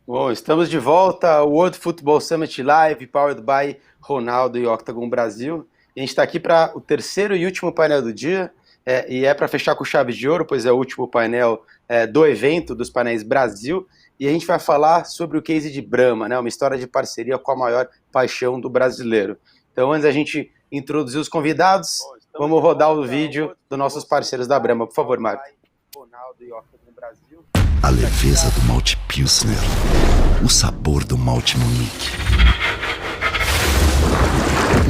Bom, estamos de volta ao World Football Summit Live, powered by Ronaldo e Octagon Brasil. E a gente está aqui para o terceiro e último painel do dia, e é para fechar com chave de ouro, pois é o último painel do evento, dos painéis Brasil, e a gente vai falar sobre o case de Brahma, né, uma história de parceria com a maior paixão do brasileiro. Então, antes da gente introduzir os convidados, vamos rodar o vídeo dos nossos parceiros da Brahma. Por favor, Marco. Ronaldo e Octagon Brasil. A leveza do malte Pilsner, o sabor do malte Munique.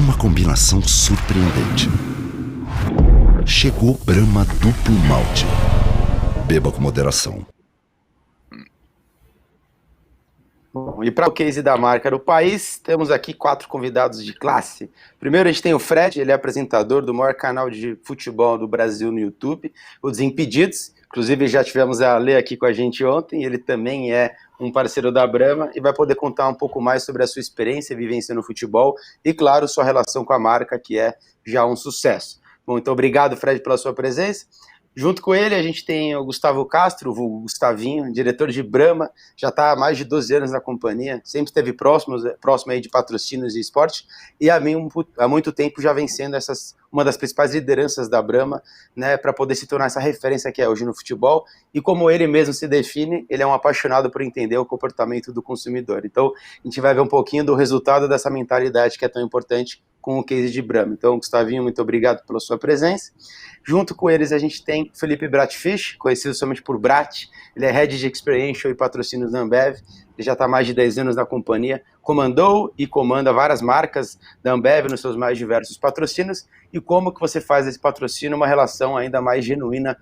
Uma combinação surpreendente. Chegou Brahma Duplo Malte. Beba com moderação. Bom, e para o case da marca do país, temos aqui 4 convidados de classe. Primeiro a gente tem o Fred, ele é apresentador do maior canal de futebol do Brasil no YouTube, o Desimpedidos. Inclusive já tivemos a Lê aqui com a gente ontem, ele também é um parceiro da Brahma e vai poder contar um pouco mais sobre a sua experiência e vivência no futebol e, claro, sua relação com a marca, que é já um sucesso. Bom, então obrigado, Fred, pela sua presença. Junto com ele, a gente tem o Gustavo Castro, o Gustavinho, diretor de Brahma, já está há mais de 12 anos na companhia, sempre esteve próximo aí de patrocínios e esporte, e há muito tempo já vem sendo uma das principais lideranças da Brahma, né, para poder se tornar essa referência que é hoje no futebol, e como ele mesmo se define, ele é um apaixonado por entender o comportamento do consumidor. Então, a gente vai ver um pouquinho do resultado dessa mentalidade que é tão importante com o case de Brahma. Então, Gustavinho, muito obrigado pela sua presença. Junto com eles, a gente tem Felipe Bratfish, conhecido somente por Brat. Ele é Head de Experiential e Patrocínios da Ambev. Ele já está há mais de 10 anos na companhia. Comandou e comanda várias marcas da Ambev nos seus mais diversos patrocínios. E como que você faz esse patrocínio uma relação ainda mais genuína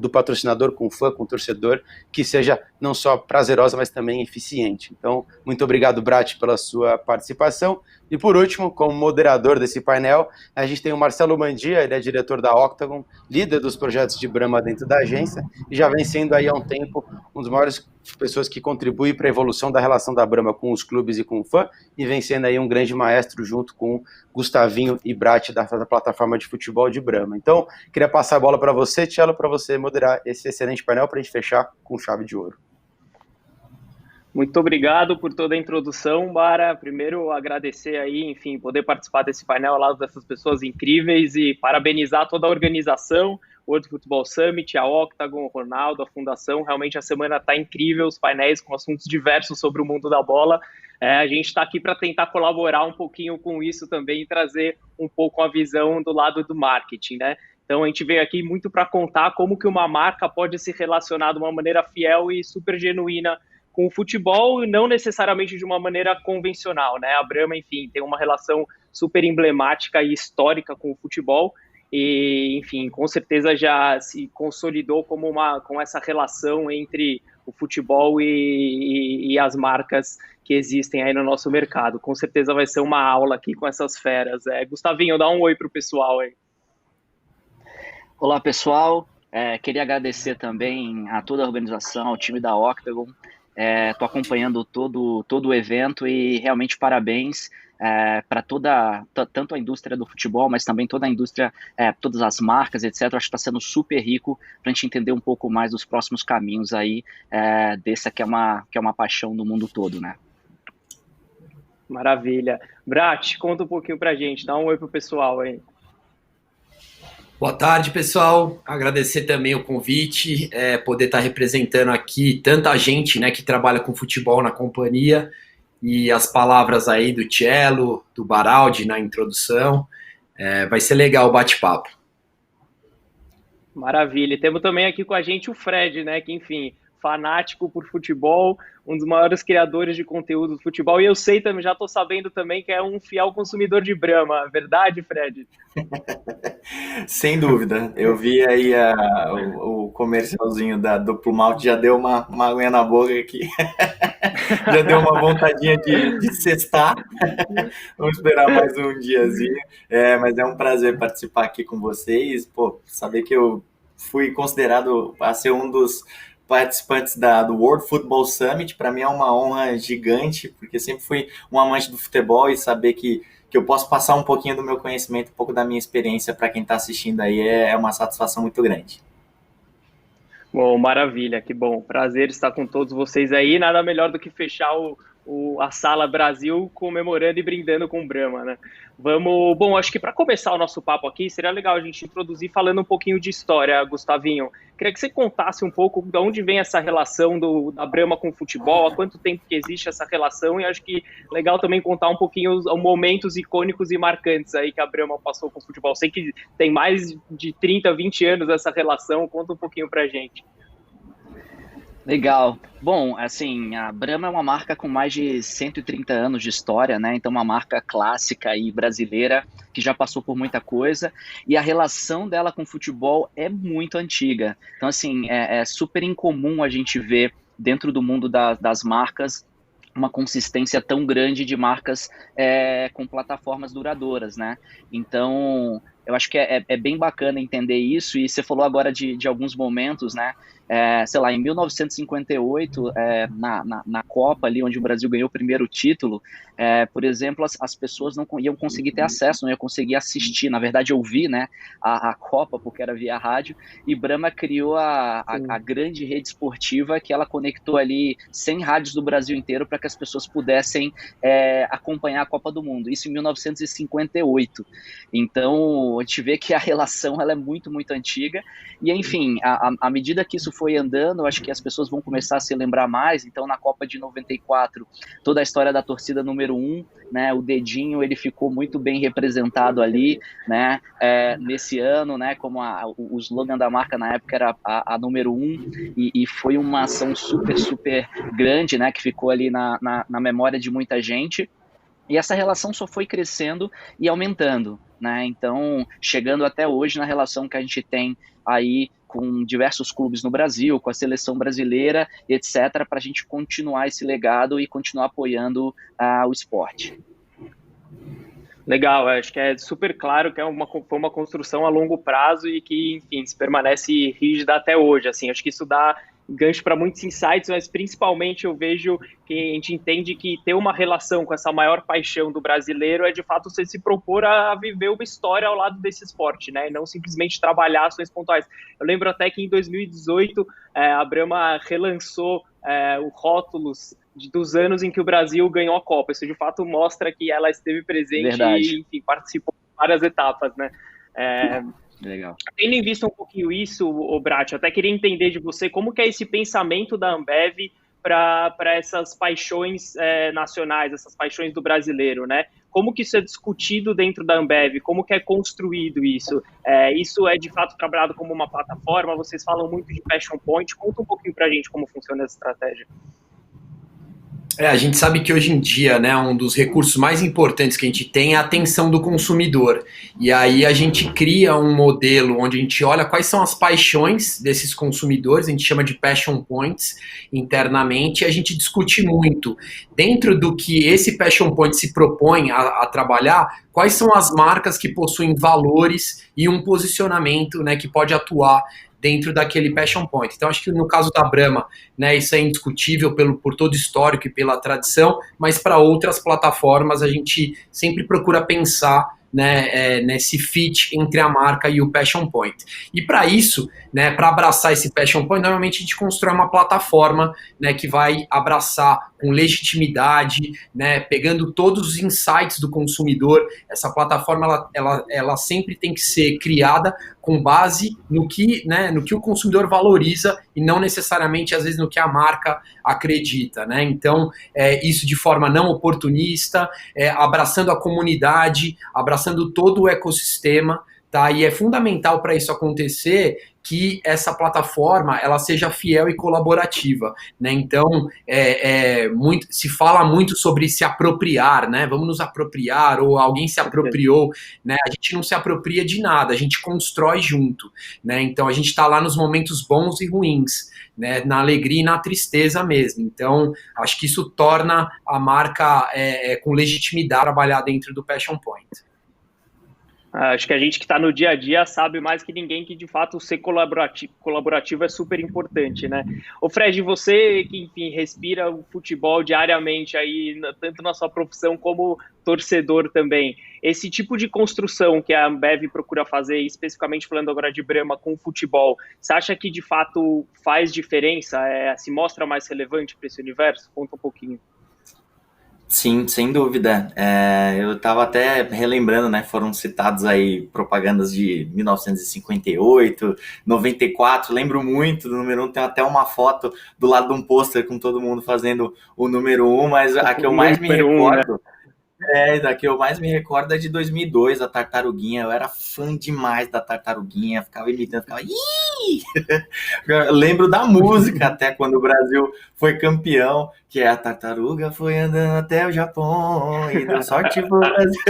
do patrocinador com o fã, com o torcedor, que seja não só prazerosa, mas também eficiente. Então, muito obrigado, Brat, pela sua participação. E por último, como moderador desse painel, a gente tem o Marcelo Mandia, ele é diretor da Octagon, líder dos projetos de Brahma dentro da agência, e já vem sendo aí há um tempo um dos maiores pessoas que contribuem para a evolução da relação da Brahma com os clubes e com o fã, e vem sendo aí um grande maestro junto com Gustavinho e Brat da plataforma de futebol de Brahma. Então, queria passar a bola para você, Tchelo, para você moderar esse excelente painel para a gente fechar com chave de ouro. Muito obrigado por toda a introdução, Bara. Primeiro, agradecer aí, enfim, poder participar desse painel ao lado dessas pessoas incríveis e parabenizar toda a organização, o World Football Summit, a Octagon, o Ronaldo, a Fundação. Realmente a semana está incrível, os painéis com assuntos diversos sobre o mundo da bola. A gente está aqui para tentar colaborar um pouquinho com isso também e trazer um pouco a visão do lado do marketing, né? Então a gente veio aqui muito para contar como que uma marca pode se relacionar de uma maneira fiel e super genuína com o futebol e não necessariamente de uma maneira convencional, né? A Brahma, enfim, tem uma relação super emblemática e histórica com o futebol e, enfim, com certeza já se consolidou com essa relação entre o futebol e as marcas que existem aí no nosso mercado. Com certeza vai ser uma aula aqui com essas feras. Gustavinho, dá um oi pro pessoal aí. Olá, pessoal. Queria agradecer também a toda a organização, ao time da Octagon. Estou acompanhando todo o evento e realmente parabéns para tanto a indústria do futebol, mas também toda a indústria, todas as marcas, etc. Acho que está sendo super rico para a gente entender um pouco mais dos próximos caminhos aí dessa que é uma paixão no mundo todo, né? Maravilha. Brat, conta um pouquinho para a gente, dá um oi pro pessoal aí. Boa tarde, pessoal. Agradecer também o convite, poder estar representando aqui tanta gente, né, que trabalha com futebol na companhia e as palavras aí do Tchelo, do Baraldi na introdução. Vai ser legal o bate-papo. Maravilha. E temos também aqui com a gente o Fred, né, que, enfim, fanático por futebol, um dos maiores criadores de conteúdo do futebol, e eu sei também, já estou sabendo também que é um fiel consumidor de Brahma, verdade, Fred? Sem dúvida, eu vi aí o comercialzinho da Duplo Malte, já deu uma aguinha na boca aqui, já deu uma vontadinha de cestar, vamos esperar mais um diazinho, mas é um prazer participar aqui com vocês, saber que eu fui considerado a ser um dos participantes do World Football Summit, para mim é uma honra gigante, porque sempre fui um amante do futebol e saber que eu posso passar um pouquinho do meu conhecimento, um pouco da minha experiência para quem está assistindo aí é uma satisfação muito grande. Bom, maravilha, que bom. Prazer estar com todos vocês aí. Nada melhor do que fechar a Sala Brasil comemorando e brindando com o Brahma, né? Vamos. Bom, acho que para começar o nosso papo aqui, seria legal a gente introduzir falando um pouquinho de história, Gustavinho. Queria que você contasse um pouco de onde vem essa relação da Brahma com o futebol, há quanto tempo que existe essa relação, e acho que legal também contar um pouquinho os momentos icônicos e marcantes aí que a Brahma passou com o futebol. Sei que tem mais de 30, 20 anos essa relação, conta um pouquinho pra gente. Legal. Bom, assim, a Brahma é uma marca com mais de 130 anos de história, né? Então, uma marca clássica e brasileira que já passou por muita coisa. E a relação dela com o futebol é muito antiga. Então, assim, é super incomum a gente ver dentro do mundo das marcas uma consistência tão grande de marcas com plataformas duradouras, né? Então, eu acho que é bem bacana entender isso. E você falou agora de alguns momentos, né? Sei lá, em 1958, na Copa, ali onde o Brasil ganhou o primeiro título, por exemplo, as pessoas não iam conseguir ter acesso, não iam conseguir assistir, na verdade ouvir, né, a Copa, porque era via rádio, e Brahma criou a grande rede esportiva que ela conectou ali 100 rádios do Brasil inteiro para que as pessoas pudessem acompanhar a Copa do Mundo, isso em 1958. Então, a gente vê que a relação ela é muito, muito antiga, e enfim, à medida que isso foi andando, acho que as pessoas vão começar a se lembrar mais. Então, na Copa de 94, toda a história da torcida número 1, né, o dedinho, ele ficou muito bem representado ali, né, nesse ano, né, como o slogan da marca na época era a número 1, e foi uma ação super, super grande, né, que ficou ali na memória de muita gente. E essa relação só foi crescendo e aumentando, né? Então, chegando até hoje na relação que a gente tem aí com diversos clubes no Brasil, com a seleção brasileira, etc., para a gente continuar esse legado e continuar apoiando o esporte. Legal, acho que é super claro que foi uma construção a longo prazo e que, enfim, se permanece rígida até hoje. Assim, acho que isso dá gancho para muitos insights, mas principalmente eu vejo que a gente entende que ter uma relação com essa maior paixão do brasileiro é de fato você se propor a viver uma história ao lado desse esporte, né? E não simplesmente trabalhar ações pontuais. Eu lembro até que em 2018 a Brahma relançou o rótulos dos anos em que o Brasil ganhou a Copa. Isso de fato mostra que ela esteve presente. Verdade. E, enfim, participou de várias etapas, né? Legal. Tendo em vista um pouquinho isso, Brat, eu até queria entender de você como que é esse pensamento da Ambev para essas paixões nacionais, essas paixões do brasileiro, né? Como que isso é discutido dentro da Ambev? Como que é construído isso? Isso é de fato trabalhado como uma plataforma? Vocês falam muito de Passion Point. Conta um pouquinho para a gente como funciona essa estratégia. A gente sabe que hoje em dia, né, um dos recursos mais importantes que a gente tem é a atenção do consumidor. E aí a gente cria um modelo onde a gente olha quais são as paixões desses consumidores, a gente chama de Passion Points internamente, e a gente discute muito, dentro do que esse Passion Point se propõe a trabalhar, quais são as marcas que possuem valores e um posicionamento, né, que pode atuar dentro daquele Passion Point. Então, acho que no caso da Brahma, né, isso é indiscutível por todo o histórico e pela tradição, mas para outras plataformas a gente sempre procura pensar, né, nesse fit entre a marca e o Passion Point. E para isso, né, para abraçar esse Passion Point, normalmente a gente constrói uma plataforma, né, que vai abraçar com legitimidade, né, pegando todos os insights do consumidor. Essa plataforma ela sempre tem que ser criada com base no que o consumidor valoriza e não necessariamente, às vezes, no que a marca acredita, né? Então, isso de forma não oportunista, abraçando a comunidade, abraçando todo o ecossistema, tá? E é fundamental para isso acontecer que essa plataforma ela seja fiel e colaborativa, né? Então, se fala muito sobre se apropriar, né? Vamos nos apropriar, ou alguém se apropriou, né? A gente não se apropria de nada, a gente constrói junto, né? Então, a gente está lá nos momentos bons e ruins, né? Na alegria e na tristeza mesmo. Então, acho que isso torna a marca com legitimidade trabalhar dentro do Passion Point. Acho que a gente que está no dia a dia sabe mais que ninguém que, de fato, ser colaborativo é super importante, né? Ô Fred, você que, enfim, respira o futebol diariamente aí, tanto na sua profissão como torcedor também, esse tipo de construção que a Ambev procura fazer, especificamente falando agora de Brahma com o futebol, você acha que, de fato, faz diferença? Se mostra mais relevante para esse universo? Conta um pouquinho. Sim, sem dúvida. Eu estava até relembrando, né? Foram citados aí propagandas de 1958, 94. Lembro muito do número 1. Tem até uma foto do lado de um pôster com todo mundo fazendo o número 1, mas a que eu mais me recordo. Né? Da que eu mais me recordo é de 2002, a Tartaruguinha. Eu era fã demais da Tartaruguinha, ficava imitando, ficava... Eu lembro da música até quando o Brasil foi campeão, que é a tartaruga foi andando até o Japão e deu sorte pro Brasil.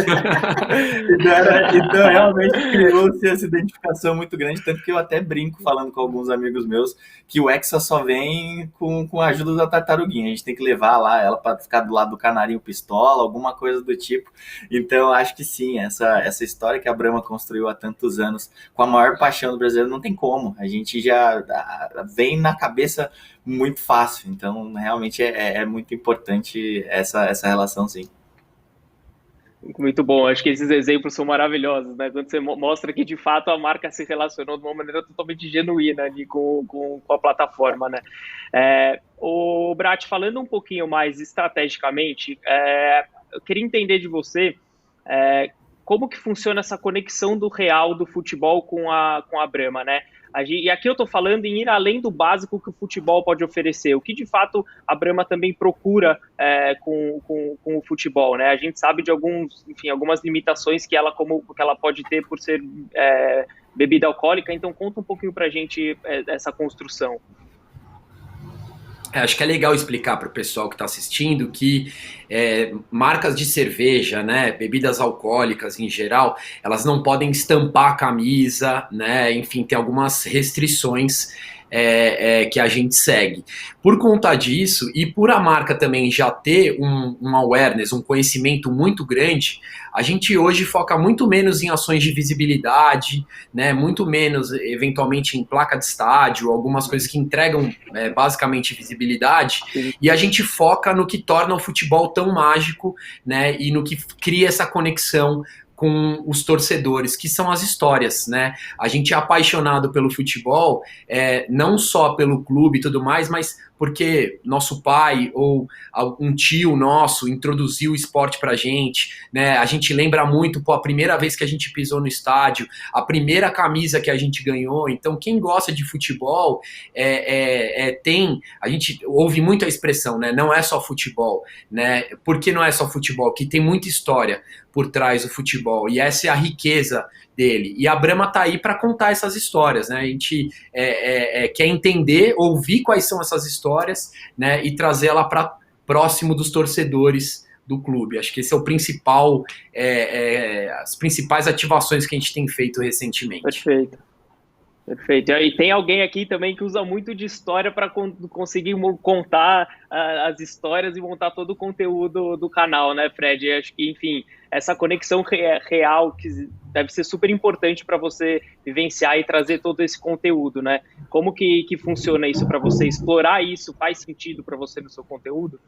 Então realmente criou-se essa identificação muito grande, tanto que eu até brinco falando com alguns amigos meus que o Hexa só vem com a ajuda da Tartaruguinha. A gente tem que levar lá ela para ficar do lado do Canarinho Pistola, alguma coisa do tipo. Então acho que sim, essa história que a Brahma construiu há tantos anos com a maior paixão do brasileiro, não tem como. A gente já vem na cabeça muito fácil, então realmente é muito importante essa relação, sim. Muito bom, acho que esses exemplos são maravilhosos, né? Quando você mostra que de fato a marca se relacionou de uma maneira totalmente genuína ali com a plataforma, né? O Brat, falando um pouquinho mais estrategicamente, eu queria entender de você como que funciona essa conexão do real do futebol com a Brahma, né? E aqui eu estou falando em ir além do básico que o futebol pode oferecer, o que de fato a Brahma também procura com o futebol, né? A gente sabe de algumas limitações que ela pode ter por ser bebida alcoólica, então conta um pouquinho para a gente essa construção. Acho que é legal explicar para o pessoal que está assistindo que marcas de cerveja, né, bebidas alcoólicas em geral, elas não podem estampar a camisa, né, enfim, tem algumas restrições que a gente segue. Por conta disso, e por a marca também já ter um awareness, um conhecimento muito grande, a gente hoje foca muito menos em ações de visibilidade, né, muito menos, eventualmente, em placa de estádio, algumas coisas que entregam basicamente visibilidade, e a gente foca no que torna o futebol tão mágico, né, e no que cria essa conexão com os torcedores, que são as histórias, né? A gente é apaixonado pelo futebol, não só pelo clube e tudo mais, mas porque nosso pai ou um tio nosso introduziu o esporte pra gente, né? A gente lembra muito, a primeira vez que a gente pisou no estádio, a primeira camisa que a gente ganhou. Então, quem gosta de futebol a gente ouve muito a expressão, né? Não é só futebol, né? Por que não é só futebol? Que tem muita história por trás do futebol, e essa é a riqueza dele, e a Brahma tá aí para contar essas histórias, né? A gente quer entender, ouvir quais são essas histórias, né, e trazer ela para próximo dos torcedores do clube. Acho que esse é o principal, as principais ativações que a gente tem feito recentemente. Perfeito. E tem alguém aqui também que usa muito de história para conseguir contar as histórias e montar todo o conteúdo do canal, né, Fred? Acho que, enfim, essa conexão real que deve ser super importante para você vivenciar e trazer todo esse conteúdo, né? Como que funciona isso para você? Explorar isso faz sentido para você no seu conteúdo?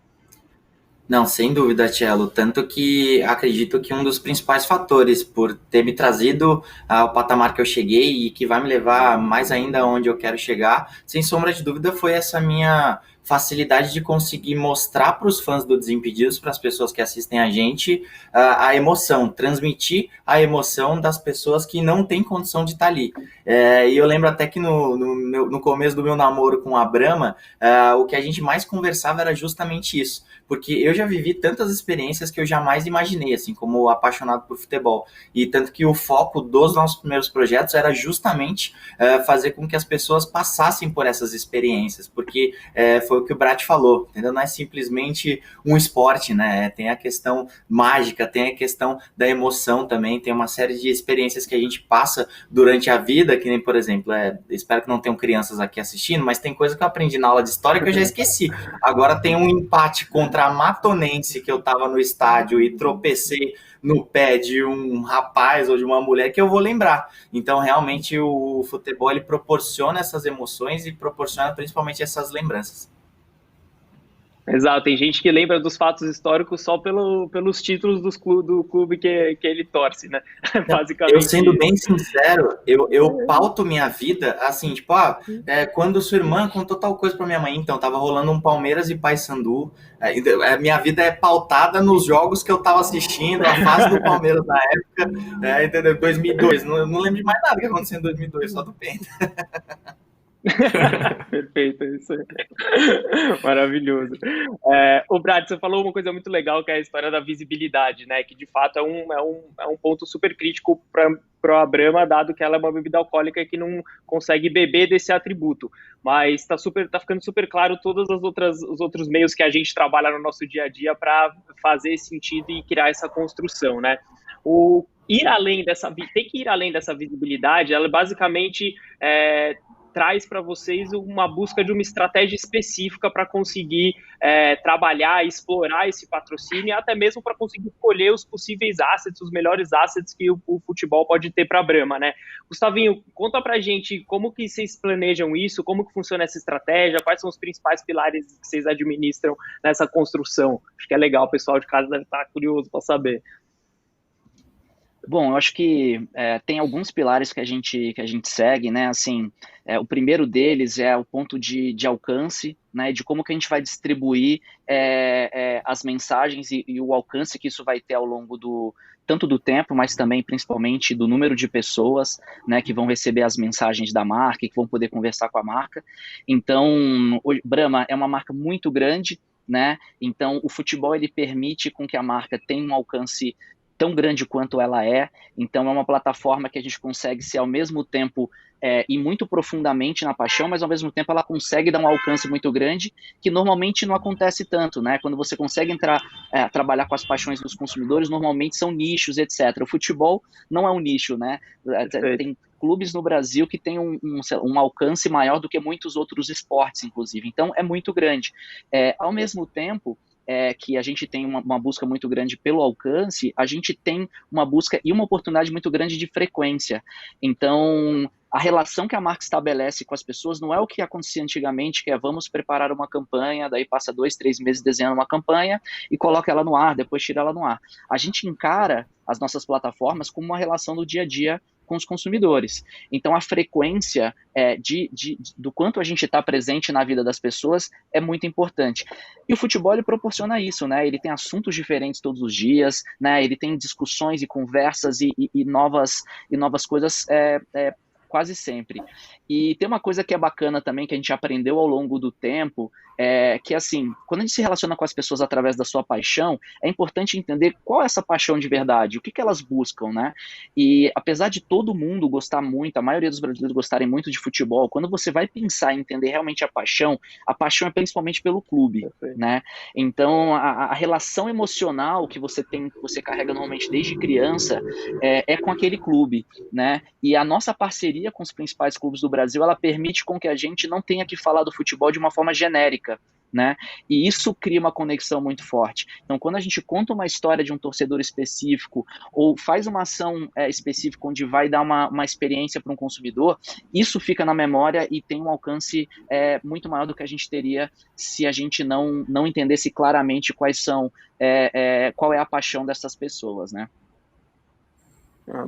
Não, sem dúvida, Tchelo, tanto que acredito que um dos principais fatores por ter me trazido ao patamar que eu cheguei e que vai me levar mais ainda onde eu quero chegar, sem sombra de dúvida, foi essa minha facilidade de conseguir mostrar para os fãs do Desimpedidos, para as pessoas que assistem a gente, a emoção, transmitir a emoção das pessoas que não têm condição de estar ali. E eu lembro até que no começo do meu namoro com a Brahma, o que a gente mais conversava era justamente isso, porque eu já vivi tantas experiências que eu jamais imaginei, assim, como apaixonado por futebol, e tanto que o foco dos nossos primeiros projetos era justamente fazer com que as pessoas passassem por essas experiências, porque foi o que o Brat falou, entendeu? Não é simplesmente um esporte, né? Tem a questão mágica, tem a questão da emoção também, tem uma série de experiências que a gente passa durante a vida, que nem, por exemplo, espero que não tenham crianças aqui assistindo, mas tem coisa que eu aprendi na aula de história que eu já esqueci. Agora tem um empate contra a Matonense, que eu tava no estádio e tropecei no pé de um rapaz ou de uma mulher que eu vou lembrar. Então, realmente, o futebol ele proporciona essas emoções e proporciona principalmente essas lembranças. Exato, tem gente que lembra dos fatos históricos só pelos títulos do clube que ele torce, né? Basicamente. Eu sendo bem sincero, eu pauto minha vida assim, tipo, quando sua irmã contou tal coisa pra minha mãe, então, tava rolando um Palmeiras e Paysandu, minha vida é pautada nos jogos que eu tava assistindo, a fase do Palmeiras na época, entendeu? 2002, não lembro de mais nada que aconteceu em 2002, só do Penta. Perfeito, isso aí. Maravilhoso. O Brad, você falou uma coisa muito legal, que é a história da visibilidade, né? Que de fato é um ponto super crítico para a Brahma, dado que ela é uma bebida alcoólica que não consegue beber desse atributo. Mas tá ficando super claro todos os outros meios que a gente trabalha no nosso dia a dia para fazer esse sentido e criar essa construção, né? Tem que ir além dessa visibilidade, ela basicamente traz para vocês uma busca de uma estratégia específica para conseguir trabalhar, explorar esse patrocínio e até mesmo para conseguir escolher os possíveis assets, os melhores assets que o futebol pode ter para a Brahma, né? Gustavinho, conta para a gente como que vocês planejam isso, como que funciona essa estratégia, quais são os principais pilares que vocês administram nessa construção. Acho que é legal, o pessoal de casa deve estar curioso para saber. Bom, eu acho que tem alguns pilares que a gente segue, né? Assim, o primeiro deles é o ponto de alcance, né? De como que a gente vai distribuir as mensagens e o alcance que isso vai ter ao longo tanto do tempo, mas também, principalmente, do número de pessoas, né, que vão receber as mensagens da marca e que vão poder conversar com a marca. Então, o Brahma é uma marca muito grande, né? Então, o futebol, ele permite com que a marca tenha um alcance tão grande quanto ela é, então é uma plataforma que a gente consegue ser ao mesmo tempo ir muito profundamente na paixão, mas ao mesmo tempo ela consegue dar um alcance muito grande, que normalmente não acontece tanto, né? Quando você consegue trabalhar com as paixões dos consumidores, normalmente são nichos, etc. O futebol não é um nicho, né? Tem clubes no Brasil que têm um alcance maior do que muitos outros esportes, inclusive, então é muito grande. Ao mesmo tempo, que a gente tem uma busca muito grande pelo alcance, a gente tem uma busca e uma oportunidade muito grande de frequência. Então, a relação que a marca estabelece com as pessoas não é o que acontecia antigamente, que vamos preparar uma campanha, daí passa 2, 3 meses desenhando uma campanha e coloca ela no ar, depois tira ela no ar. A gente encara as nossas plataformas como uma relação do dia a dia com os consumidores. Então, a frequência do quanto a gente está presente na vida das pessoas é muito importante. E o futebol, ele proporciona isso, né? Ele tem assuntos diferentes todos os dias, né? Ele tem discussões e conversas e novas coisas quase sempre. E tem uma coisa que é bacana também, que a gente aprendeu ao longo do tempo, que assim, quando a gente se relaciona com as pessoas através da sua paixão, é importante entender qual é essa paixão de verdade, o que elas buscam, né? E apesar de todo mundo gostar muito, a maioria dos brasileiros gostarem muito de futebol, quando você vai pensar em entender realmente a paixão é principalmente pelo clube, né? Então, a relação emocional que você tem, que você carrega normalmente desde criança, é com aquele clube, né? E a nossa parceria com os principais clubes do Brasil, ela permite com que a gente não tenha que falar do futebol de uma forma genérica, né? E isso cria uma conexão muito forte. Então, quando a gente conta uma história de um torcedor específico ou faz uma ação específica onde vai dar uma experiência para um consumidor, isso fica na memória e tem um alcance muito maior do que a gente teria se a gente não entendesse claramente qual é a paixão dessas pessoas, né?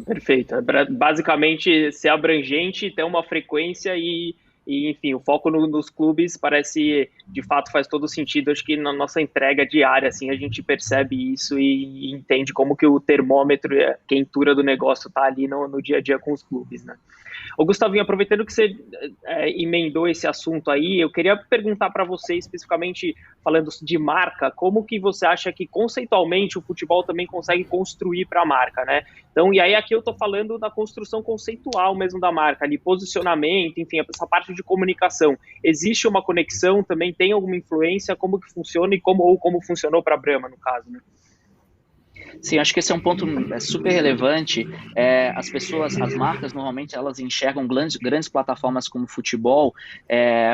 Perfeito. Basicamente, ser abrangente, ter uma frequência e enfim, o foco nos clubes parece, de fato, faz todo sentido. Acho que na nossa entrega diária, assim, a gente percebe isso e entende como que o termômetro e a quentura do negócio está ali no dia a dia com os clubes, né? Ô, Gustavinho, aproveitando que você emendou esse assunto aí, eu queria perguntar para você, especificamente falando de marca, como que você acha que conceitualmente o futebol também consegue construir para a marca, né? Então, e aí aqui eu estou falando da construção conceitual mesmo da marca, ali, posicionamento, enfim, essa parte de comunicação. Existe uma conexão, também tem alguma influência, como que funciona e como funcionou para a Brahma, no caso, né? Sim, acho que esse é um ponto super relevante. As marcas, normalmente, elas enxergam grandes plataformas como futebol,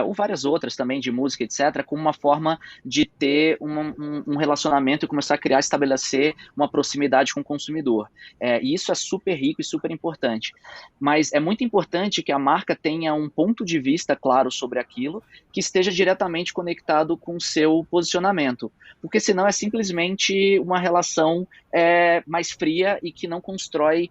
ou várias outras também, de música, etc., como uma forma de ter um relacionamento e começar a criar, estabelecer uma proximidade com o consumidor. E isso é super rico e super importante. Mas é muito importante que a marca tenha um ponto de vista claro sobre aquilo, que esteja diretamente conectado com o seu posicionamento. Porque senão é simplesmente uma relação mais fria e que não constrói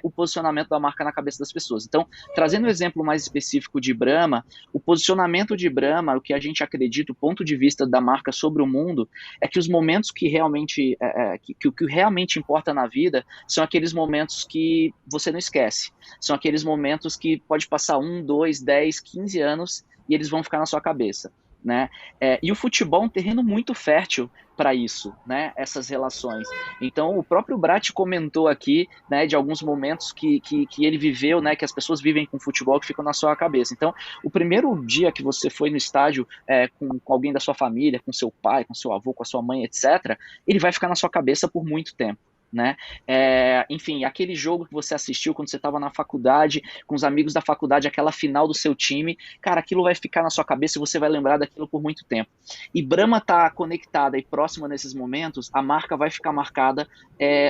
o posicionamento da marca na cabeça das pessoas. Então, trazendo um exemplo mais específico de Brahma, o posicionamento de Brahma, o que a gente acredita, o ponto de vista da marca sobre o mundo, é que os momentos que realmente, que o que realmente importa na vida são aqueles momentos que você não esquece. São aqueles momentos que pode passar 1, 2, 10, 15 anos e eles vão ficar na sua cabeça. Né? E o futebol é um terreno muito fértil para isso, né? Essas relações. Então, o próprio Brat comentou aqui, né, de alguns momentos que ele viveu, né, que as pessoas vivem com futebol que ficam na sua cabeça. Então, o primeiro dia que você foi no estádio com alguém da sua família, com seu pai, com seu avô, com a sua mãe, etc., ele vai ficar na sua cabeça por muito tempo. Né? Enfim, aquele jogo que você assistiu quando você estava na faculdade, com os amigos da faculdade, aquela final do seu time, cara, aquilo vai ficar na sua cabeça e você vai lembrar daquilo por muito tempo. E Brahma tá conectada e próxima nesses momentos, a marca vai ficar marcada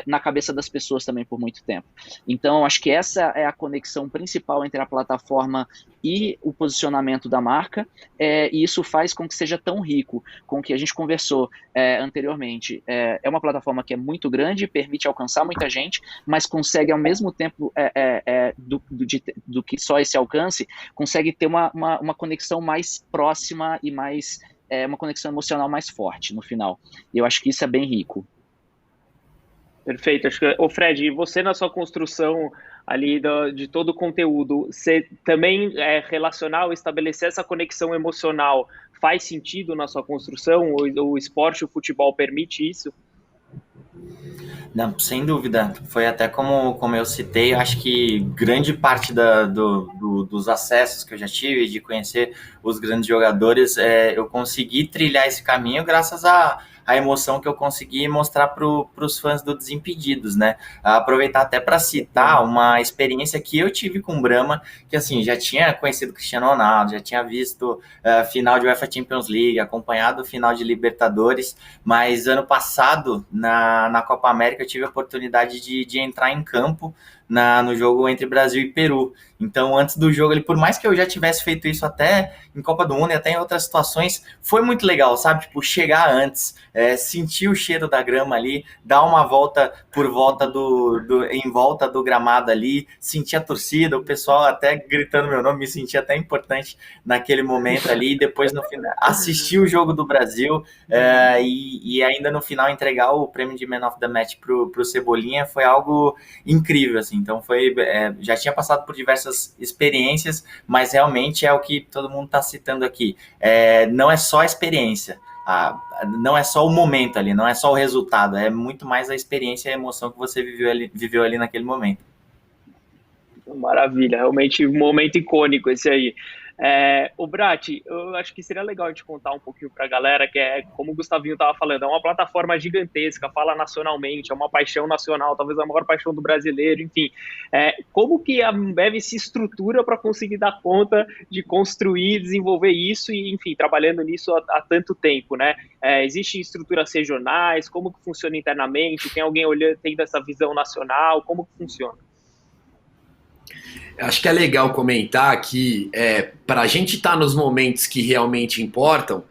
na cabeça das pessoas também por muito tempo. Então, acho que essa é a conexão principal entre a plataforma e o posicionamento da marca, e isso faz com que seja tão rico, com o que a gente conversou anteriormente. É uma plataforma que é muito grande, permite alcançar muita gente, mas consegue ao mesmo tempo do que só esse alcance, consegue ter uma conexão mais próxima e mais uma conexão emocional mais forte no final. E eu acho que isso é bem rico. Perfeito. Acho que, Fred, você na sua construção ali de todo o conteúdo, você também relacionar ou estabelecer essa conexão emocional faz sentido na sua construção? O esporte, o futebol permite isso? Não, sem dúvida. Foi até como eu citei, eu acho que grande parte dos acessos que eu já tive, de conhecer os grandes jogadores, eu consegui trilhar esse caminho graças à emoção que eu consegui mostrar para os fãs do Desimpedidos, né? Aproveitar até para citar uma experiência que eu tive com o Brahma, que assim, já tinha conhecido o Cristiano Ronaldo, já tinha visto final de UEFA Champions League, acompanhado o final de Libertadores, mas ano passado, na Copa América, eu tive a oportunidade de entrar em campo no jogo entre Brasil e Peru. Então, antes do jogo, por mais que eu já tivesse feito isso até em Copa do Mundo e até em outras situações, foi muito legal, sabe? Tipo, chegar antes, sentir o cheiro da grama ali, dar uma volta em volta do gramado ali, sentir a torcida, o pessoal até gritando meu nome, me sentia até importante naquele momento ali, e depois no final, assistir o jogo do Brasil e ainda no final entregar o prêmio de Man of the Match pro Cebolinha foi algo incrível, assim. Então já tinha passado por diversas experiências, mas realmente é o que todo mundo está citando aqui. Não é só a experiência, não é só o momento ali, não é só o resultado, é muito mais a experiência e a emoção que você viveu ali naquele momento. Maravilha, realmente um momento icônico esse aí. O Brat, eu acho que seria legal a gente contar um pouquinho para a galera, que como o Gustavinho estava falando, é uma plataforma gigantesca, fala nacionalmente, é uma paixão nacional, talvez a maior paixão do brasileiro, enfim. Como que a Ambev se estrutura para conseguir dar conta de construir, desenvolver isso e, enfim, trabalhando nisso há tanto tempo, né? Existem estruturas regionais, como que funciona internamente, tem alguém tendo essa visão nacional, como que funciona? Acho que é legal comentar que para a gente estar nos momentos que realmente importam,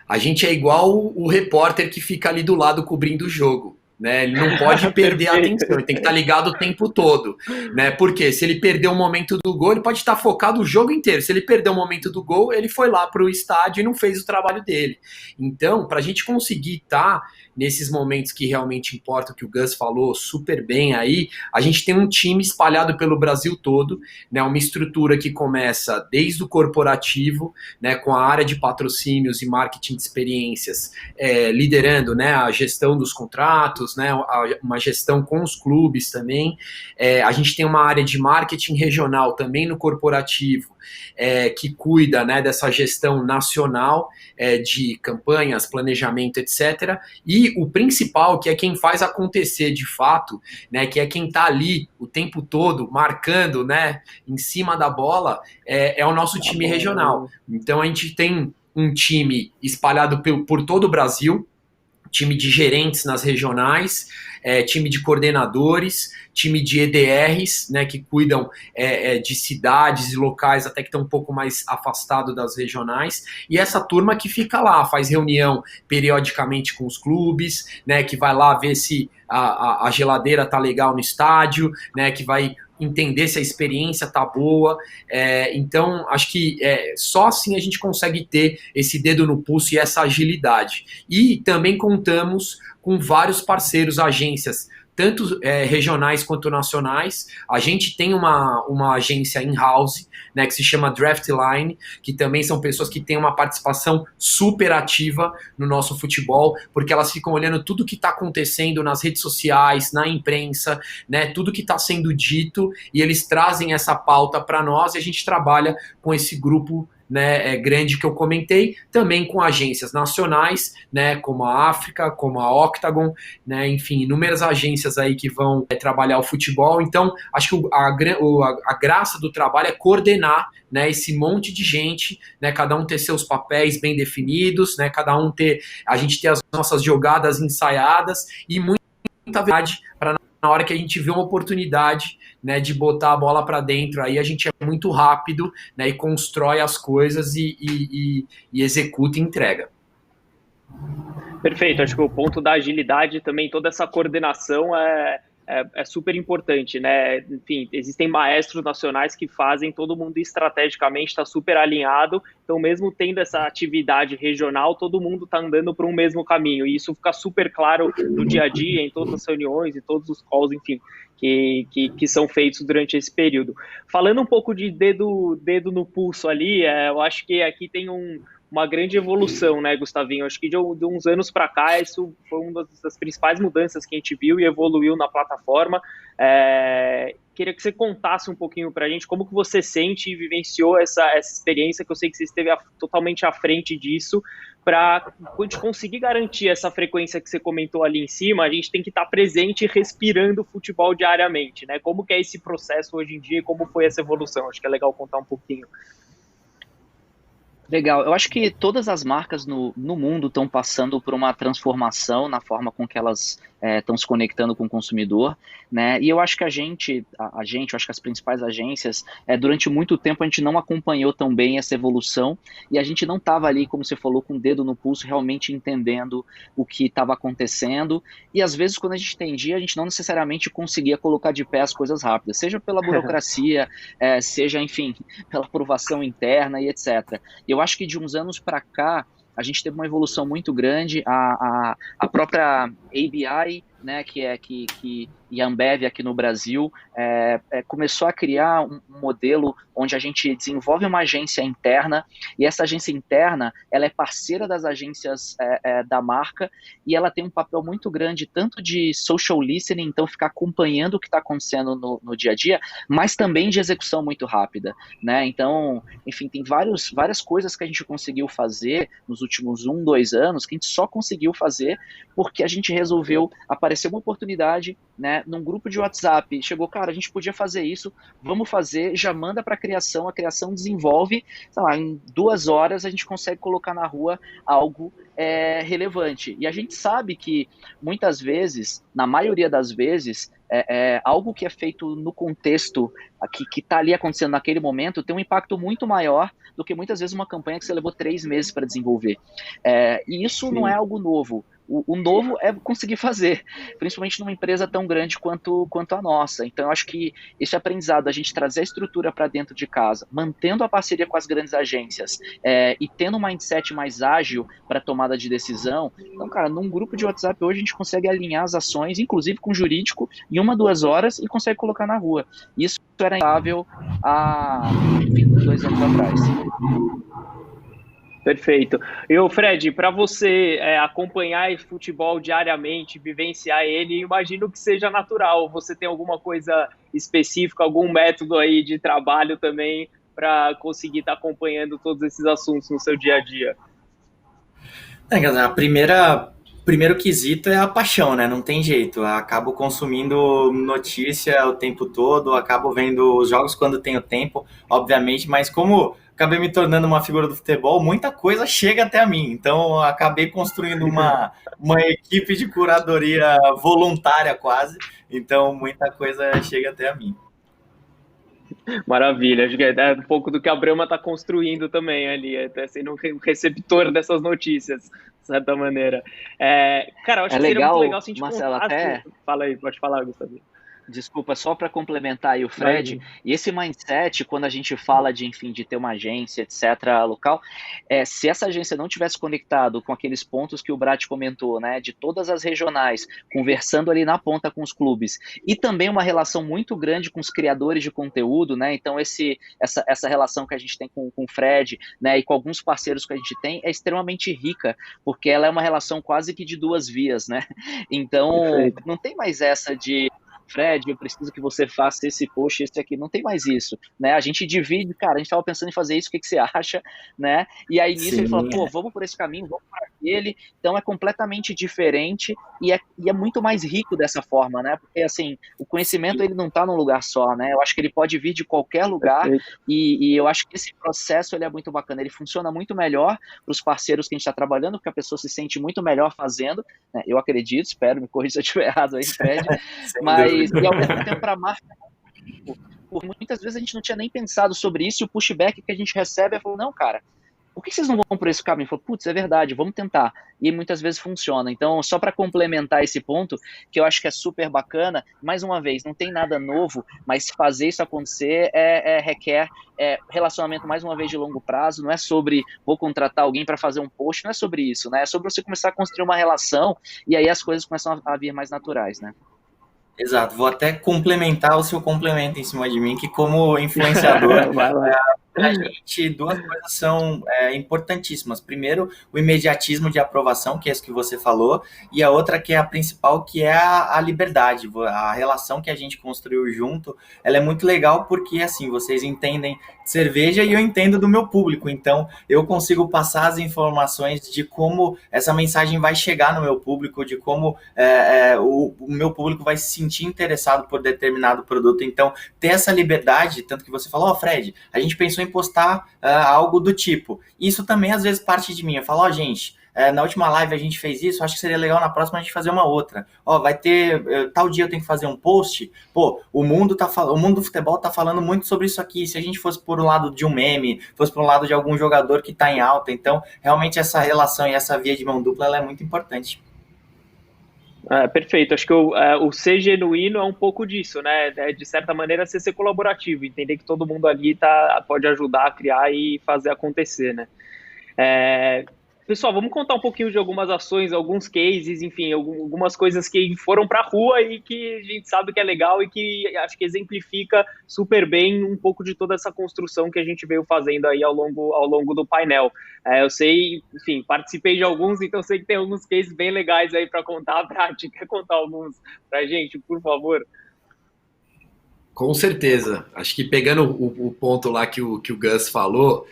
a gente é igual o repórter que fica ali do lado cobrindo o jogo. Né? Ele não pode perder a atenção, ele tem que estar ligado o tempo todo. Né? Porque se ele perder o momento do gol, ele pode estar focado o jogo inteiro. Se ele perder o momento do gol, ele foi lá para o estádio e não fez o trabalho dele. Então, para a gente conseguir estar nesses momentos que realmente importam, que o Gus falou super bem aí, a gente tem um time espalhado pelo Brasil todo, né, uma estrutura que começa desde o corporativo, né, com a área de patrocínios e marketing de experiências, liderando, né, a gestão dos contratos, né, uma gestão com os clubes também. A gente tem uma área de marketing regional também no corporativo, que cuida, né, dessa gestão nacional de campanhas, planejamento, etc. E o principal, que é quem faz acontecer de fato, né, que é quem está ali o tempo todo marcando, né, em cima da bola, é o nosso time regional. Então a gente tem um time espalhado por todo o Brasil, time de gerentes nas regionais, time de coordenadores, time de EDRs, né, que cuidam de cidades e locais até que estão um pouco mais afastados das regionais, e essa turma que fica lá, faz reunião periodicamente com os clubes, né, que vai lá ver se a geladeira tá legal no estádio, né, que vai entender se a experiência tá boa. Então acho que só assim a gente consegue ter esse dedo no pulso e essa agilidade. E também contamos com vários parceiros, agências, tanto regionais quanto nacionais. A gente tem uma agência in-house, né, que se chama Draftline, que também são pessoas que têm uma participação super ativa no nosso futebol, porque elas ficam olhando tudo que está acontecendo nas redes sociais, na imprensa, né, tudo que está sendo dito, e eles trazem essa pauta para nós, e a gente trabalha com esse grupo, né, grande que eu comentei, também com agências nacionais, né, como a África, como a Octagon, né, enfim, inúmeras agências aí que vão trabalhar o futebol. Então, acho que a graça do trabalho é coordenar, né, esse monte de gente, né, cada um ter seus papéis bem definidos, né, a gente ter as nossas jogadas ensaiadas e muita verdade para na hora que a gente vê uma oportunidade, né, de botar a bola para dentro, aí a gente é muito rápido, né, e constrói as coisas e executa e entrega. Perfeito, acho que o ponto da agilidade também, toda essa coordenação é super importante, né? Enfim, existem maestros nacionais que fazem todo mundo estrategicamente está super alinhado, então mesmo tendo essa atividade regional, todo mundo está andando para um mesmo caminho, e isso fica super claro no dia a dia, em todas as reuniões, em todos os calls, enfim, que são feitos durante esse período. Falando um pouco de dedo no pulso ali, eu acho que aqui tem uma grande evolução, né, Gustavinho? Acho que de uns anos para cá, isso foi uma das principais mudanças que a gente viu e evoluiu na plataforma. Queria que você contasse um pouquinho para a gente como que você sente e vivenciou essa experiência, que eu sei que você esteve totalmente à frente disso, para a gente conseguir garantir essa frequência que você comentou ali em cima. A gente tem que estar presente e respirando futebol diariamente, né? Como que é esse processo hoje em dia e como foi essa evolução? Acho que é legal contar um pouquinho. Legal, eu acho que todas as marcas no mundo estão passando por uma transformação na forma com que elas estão se conectando com o consumidor, né? E eu acho que eu acho que as principais agências, durante muito tempo a gente não acompanhou tão bem essa evolução e a gente não estava ali, como você falou, com o dedo no pulso, realmente entendendo o que estava acontecendo, e às vezes quando a gente entendia, a gente não necessariamente conseguia colocar de pé as coisas rápidas, seja pela burocracia, seja, enfim, pela aprovação interna e etc. Eu acho que de uns anos para cá, a gente teve uma evolução muito grande, a própria ABI, né, e a Ambev aqui no Brasil, começou a criar um modelo onde a gente desenvolve uma agência interna, e essa agência interna, ela é parceira das agências da marca, e ela tem um papel muito grande, tanto de social listening, então ficar acompanhando o que está acontecendo no dia a dia, mas também de execução muito rápida, né? Então, enfim, tem várias coisas que a gente conseguiu fazer nos últimos 2 anos, que a gente só conseguiu fazer porque a gente resolveu, aparecer uma oportunidade, né, num grupo de WhatsApp, chegou, cara, a gente podia fazer isso, vamos fazer, já manda para a criação desenvolve, sei lá, em 2 horas a gente consegue colocar na rua algo relevante. E a gente sabe que muitas vezes, na maioria das vezes, algo que é feito no contexto que está ali acontecendo naquele momento tem um impacto muito maior do que muitas vezes uma campanha que você levou 3 meses para desenvolver. E isso Sim. Não é algo novo. O novo é conseguir fazer, principalmente numa empresa tão grande quanto a nossa. Então, eu acho que esse aprendizado, a gente trazer a estrutura para dentro de casa, mantendo a parceria com as grandes agências e tendo um mindset mais ágil para tomada de decisão. Então, cara, num grupo de WhatsApp hoje a gente consegue alinhar as ações, inclusive com o jurídico, em 1-2 horas e consegue colocar na rua. Isso era inviável há 2 anos atrás. Perfeito. Fred, para você acompanhar esse futebol diariamente, vivenciar ele, imagino que seja natural. Você tem alguma coisa específica, algum método aí de trabalho também para conseguir estar acompanhando todos esses assuntos no seu dia a dia? Primeiro quesito é a paixão, né? Não tem jeito. Eu acabo consumindo notícia o tempo todo, acabo vendo os jogos quando tenho tempo, obviamente, mas como acabei me tornando uma figura do futebol, muita coisa chega até a mim. Então, acabei construindo uma equipe de curadoria voluntária quase. Então, muita coisa chega até a mim. Maravilha, acho que é um pouco do que a Brahma está construindo também ali, até sendo um receptor dessas notícias, de certa maneira. Cara, eu acho É que seria legal, muito legal se a gente Marcelo, contasse... até... Fala aí, pode falar, Gustavo. Desculpa, só para complementar aí o Fred, e esse mindset, quando a gente fala de, enfim, de ter uma agência, etc., local, se essa agência não tivesse conectado com aqueles pontos que o Brat comentou, né, de todas as regionais, conversando ali na ponta com os clubes, e também uma relação muito grande com os criadores de conteúdo, né, então essa relação que a gente tem com o Fred, né, e com alguns parceiros que a gente tem, é extremamente rica, porque ela é uma relação quase que de duas vias, né, então Perfeito. Não tem mais essa de Fred, eu preciso que você faça esse post, esse aqui, não tem mais isso, né, a gente divide, cara, a gente estava pensando em fazer isso, o que você acha, né, e aí nisso ele fala, pô, vamos por esse caminho, vamos por aquele, então é completamente diferente e é muito mais rico dessa forma, né, porque assim, o conhecimento ele não está num lugar só, né, eu acho que ele pode vir de qualquer lugar e eu acho que esse processo ele é muito bacana, ele funciona muito melhor para os parceiros que a gente está trabalhando, porque a pessoa se sente muito melhor fazendo, né, eu acredito, espero, me corrija se eu estiver errado aí, Fred, mas e ao mesmo tempo para a marca, muitas vezes a gente não tinha nem pensado sobre isso e o pushback que a gente recebe é falou, não, cara, por que vocês não vão por esse caminho? Falou, putz, é verdade, vamos tentar. E muitas vezes funciona. Então, só para complementar esse ponto, que eu acho que é super bacana, mais uma vez, não tem nada novo, mas fazer isso acontecer requer relacionamento, mais uma vez, de longo prazo. Não é sobre vou contratar alguém para fazer um post, não é sobre isso, né? É sobre você começar a construir uma relação e aí as coisas começam a vir mais naturais, né? Exato, vou até complementar o seu complemento em cima de mim, que como influenciador, a gente, duas coisas são importantíssimas. Primeiro, o imediatismo de aprovação, que é isso que você falou, e a outra que é a principal, que é a liberdade. A relação que a gente construiu junto, ela é muito legal porque, assim, vocês entendem de cerveja e eu entendo do meu público. Então, eu consigo passar as informações de como essa mensagem vai chegar no meu público, de como o meu público vai se sentir interessado por determinado produto. Então, ter essa liberdade, tanto que você falou, Fred, a gente pensou em postar algo do tipo. Isso também, às vezes, parte de mim. Eu falo, gente, na última live a gente fez isso, acho que seria legal na próxima a gente fazer uma outra. Vai ter, tal dia eu tenho que fazer um post. Pô, o mundo do futebol tá falando muito sobre isso aqui. Se a gente fosse por um lado de um meme, fosse por um lado de algum jogador que tá em alta, então, realmente essa relação e essa via de mão dupla, ela é muito importante. Perfeito, acho que o ser genuíno é um pouco disso, né? De certa maneira, ser colaborativo, entender que todo mundo ali pode ajudar a criar e fazer acontecer, né? Pessoal, vamos contar um pouquinho de algumas ações, alguns cases, enfim, algumas coisas que foram para a rua e que a gente sabe que é legal e que acho que exemplifica super bem um pouco de toda essa construção que a gente veio fazendo aí ao longo do painel. Eu sei, enfim, participei de alguns, então sei que tem alguns cases bem legais aí para contar. A Prati, quer contar alguns para a gente, por favor? Com certeza. Acho que pegando o ponto lá que o Gus falou,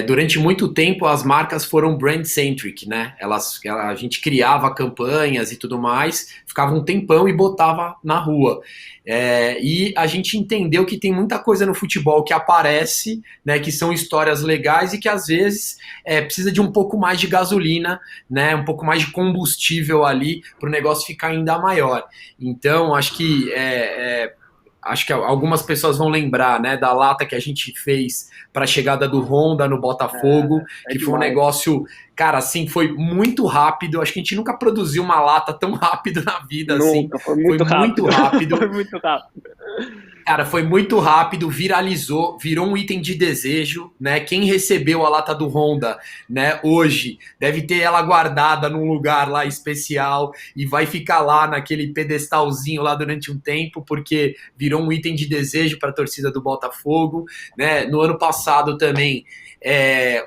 durante muito tempo as marcas foram brand-centric, né? A gente criava campanhas e tudo mais, ficava um tempão e botava na rua. E a gente entendeu que tem muita coisa no futebol que aparece, né, que são histórias legais e que às vezes precisa de um pouco mais de gasolina, né, um pouco mais de combustível ali para o negócio ficar ainda maior. Então, acho que algumas pessoas vão lembrar, né, da lata que a gente fez para a chegada do Honda no Botafogo, que foi um negócio, cara, assim, foi muito rápido. Acho que a gente nunca produziu uma lata tão rápido na vida, nunca, assim. Foi muito rápido. Foi muito rápido. Cara, foi muito rápido, viralizou, virou um item de desejo, né? Quem recebeu a lata do Honda, né, hoje, deve ter ela guardada num lugar lá especial e vai ficar lá naquele pedestalzinho lá durante um tempo, porque virou um item de desejo para a torcida do Botafogo, né? No ano passado também,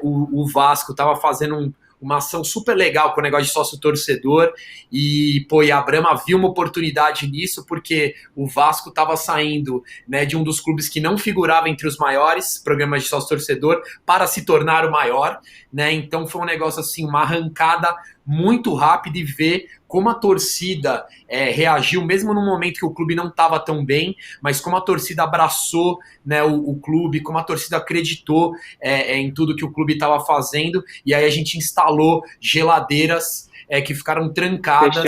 o Vasco estava fazendo uma ação super legal com o negócio de sócio-torcedor, e a Brahma viu uma oportunidade nisso, porque o Vasco estava saindo, né, de um dos clubes que não figurava entre os maiores programas de sócio-torcedor para se tornar o maior, né? Então foi um negócio assim, uma arrancada muito rápida, e ver como a torcida reagiu, mesmo no momento que o clube não estava tão bem, mas como a torcida abraçou, né, o clube, como a torcida acreditou em tudo que o clube estava fazendo, e aí a gente instalou geladeiras que ficaram trancadas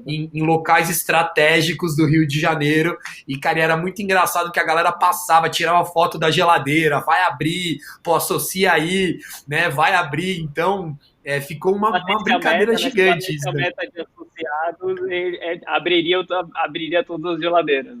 em locais estratégicos do Rio de Janeiro, e, cara, era muito engraçado que a galera passava, tirava foto da geladeira, vai abrir, associa aí, né, vai abrir, então ficou uma brincadeira gigante. A meta de associados abriria todas as geladeiras.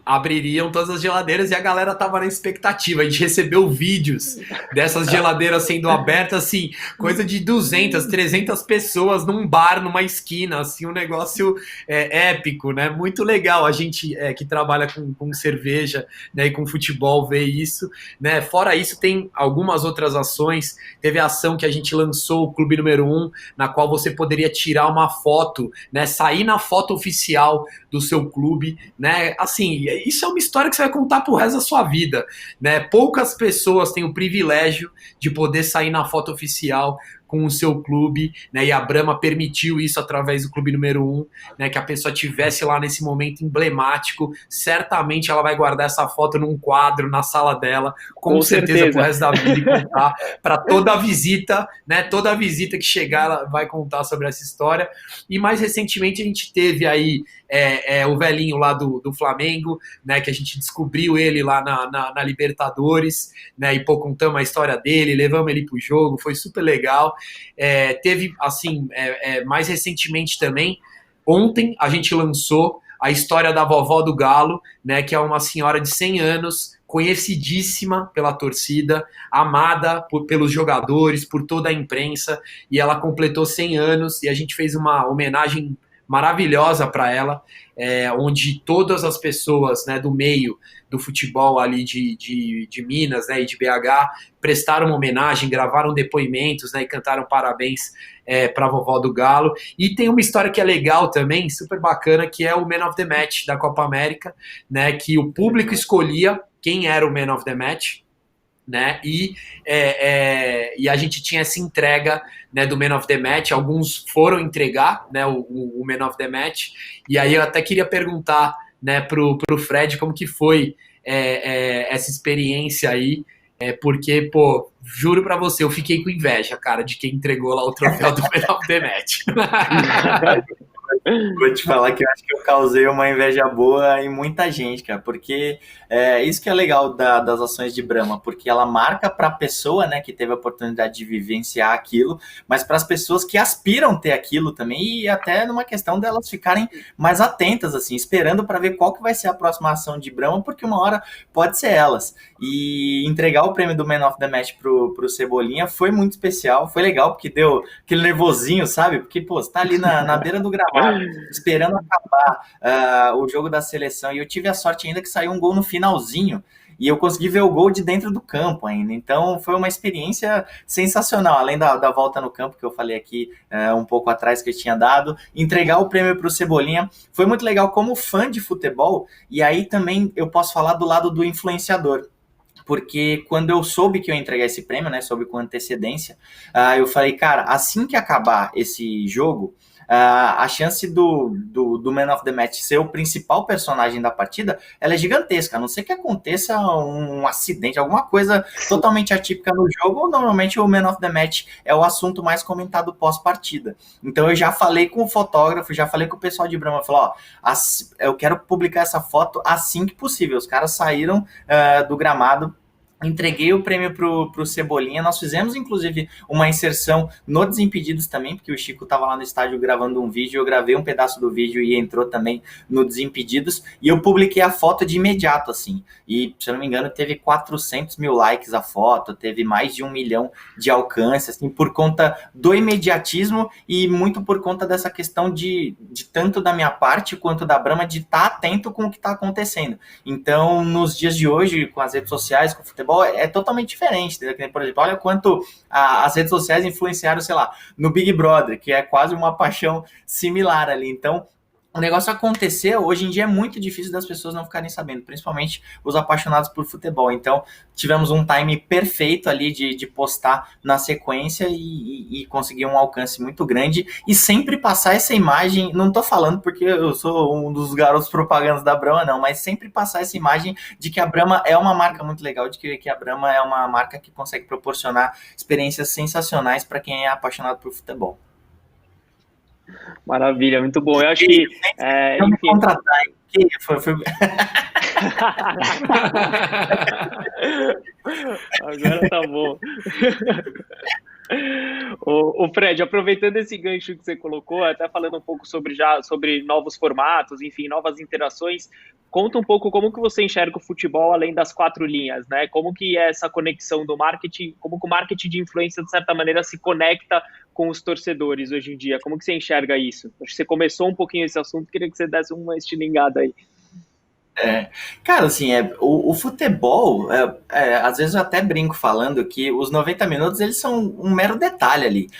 Abririam todas as geladeiras, e a galera tava na expectativa. A gente recebeu vídeos dessas geladeiras sendo abertas, assim, coisa de 200, 300 pessoas num bar, numa esquina, assim, um negócio épico, né? Muito legal a gente que trabalha com cerveja, né, e com futebol ver isso, né? Fora isso, tem algumas outras ações. Teve a ação que a gente lançou, o Clube Número 1, na qual você poderia tirar uma foto, né? Sair na foto oficial do seu clube, né? Assim, isso é uma história que você vai contar pro resto da sua vida, né? Poucas pessoas têm o privilégio de poder sair na foto oficial com o seu clube, né? E a Brahma permitiu isso através do Clube Número 1, né? Que a pessoa tivesse lá nesse momento emblemático. Certamente ela vai guardar essa foto num quadro na sala dela, com certeza pro resto da vida, e contar para toda a visita, né? Toda visita que chegar, ela vai contar sobre essa história. E mais recentemente a gente teve aí o velhinho lá do Flamengo, né, que a gente descobriu ele lá na Libertadores, né, e contamos a história dele, levamos ele pro jogo, foi super legal. Teve, assim, mais recentemente também, ontem a gente lançou a história da vovó do Galo, né, que é uma senhora de 100 anos, conhecidíssima pela torcida, amada pelos jogadores, por toda a imprensa, e ela completou 100 anos, e a gente fez uma homenagem maravilhosa para ela, onde todas as pessoas, né, do meio do futebol ali de Minas, né, e de BH prestaram uma homenagem, gravaram depoimentos, né, e cantaram parabéns para a vovó do Galo. E tem uma história que é legal também, super bacana, que é o Man of the Match da Copa América, né, que o público escolhia quem era o Man of the Match, né? E a gente tinha essa entrega, né, do Man of the Match. Alguns foram entregar, né, o Man of the Match, e aí eu até queria perguntar, né, pro Fred como que foi essa experiência aí, porque, juro pra você, eu fiquei com inveja, cara, de quem entregou lá o troféu do Man of the Match. Vou te falar que eu acho que eu causei uma inveja boa em muita gente, cara, porque isso que é legal das ações de Brahma, porque ela marca para a pessoa, né, que teve a oportunidade de vivenciar aquilo, mas para as pessoas que aspiram ter aquilo também, e até numa questão delas ficarem mais atentas, assim, esperando para ver qual que vai ser a próxima ação de Brahma, porque uma hora pode ser elas. E entregar o prêmio do Man of the Match pro Cebolinha foi muito especial, foi legal, porque deu aquele nervosinho, sabe? Porque, você tá ali na beira do gramado, esperando acabar o jogo da seleção, e eu tive a sorte ainda que saiu um gol no finalzinho, e eu consegui ver o gol de dentro do campo ainda, então foi uma experiência sensacional, além da volta no campo que eu falei aqui um pouco atrás que eu tinha dado, entregar o prêmio para o Cebolinha, foi muito legal como fã de futebol, e aí também eu posso falar do lado do influenciador, porque quando eu soube que eu ia entregar esse prêmio, né, soube com antecedência, eu falei, cara, assim que acabar esse jogo, a chance do Man of the Match ser o principal personagem da partida, ela é gigantesca, a não ser que aconteça um acidente, alguma coisa totalmente atípica no jogo, normalmente o Man of the Match é o assunto mais comentado pós-partida. Então eu já falei com o fotógrafo, já falei com o pessoal de Brahma, falou, eu quero publicar essa foto assim que possível. Os caras saíram do gramado, entreguei o prêmio pro Cebolinha, nós fizemos inclusive uma inserção no Desimpedidos também, porque o Chico estava lá no estádio gravando um vídeo, eu gravei um pedaço do vídeo e entrou também no Desimpedidos, e eu publiquei a foto de imediato, assim, e se eu não me engano teve 400 mil likes a foto, teve mais de 1 milhão de alcance, assim, por conta do imediatismo e muito por conta dessa questão de tanto da minha parte quanto da Brahma de estar atento com o que está acontecendo. Então, nos dias de hoje, com as redes sociais, com o futebol, futebol é totalmente diferente, entendeu? Por exemplo, olha quanto as redes sociais influenciaram, sei lá, no Big Brother, que é quase uma paixão similar ali. Então, o negócio aconteceu, hoje em dia é muito difícil das pessoas não ficarem sabendo, principalmente os apaixonados por futebol. Então, tivemos um time perfeito ali de postar na sequência e conseguir um alcance muito grande e sempre passar essa imagem, não tô falando porque eu sou um dos garotos propagandas da Brahma, não, mas sempre passar essa imagem de que a Brahma é uma marca muito legal, de que a Brahma é uma marca que consegue proporcionar experiências sensacionais para quem é apaixonado por futebol. Maravilha, muito bom. Eu acho que. Eu me contratar, que foi... Agora tá bom. O Fred, aproveitando esse gancho que você colocou, até falando um pouco sobre novos formatos, enfim, novas interações, conta um pouco como que você enxerga o futebol além das 4 linhas, né? Como que é essa conexão do marketing, como que o marketing de influência, de certa maneira, se conecta com os torcedores hoje em dia? Como que você enxerga isso? Acho que você começou um pouquinho esse assunto, queria que você desse uma estilingada aí. Cara, assim, o futebol, às vezes eu até brinco falando que os 90 minutos, eles são um mero detalhe ali.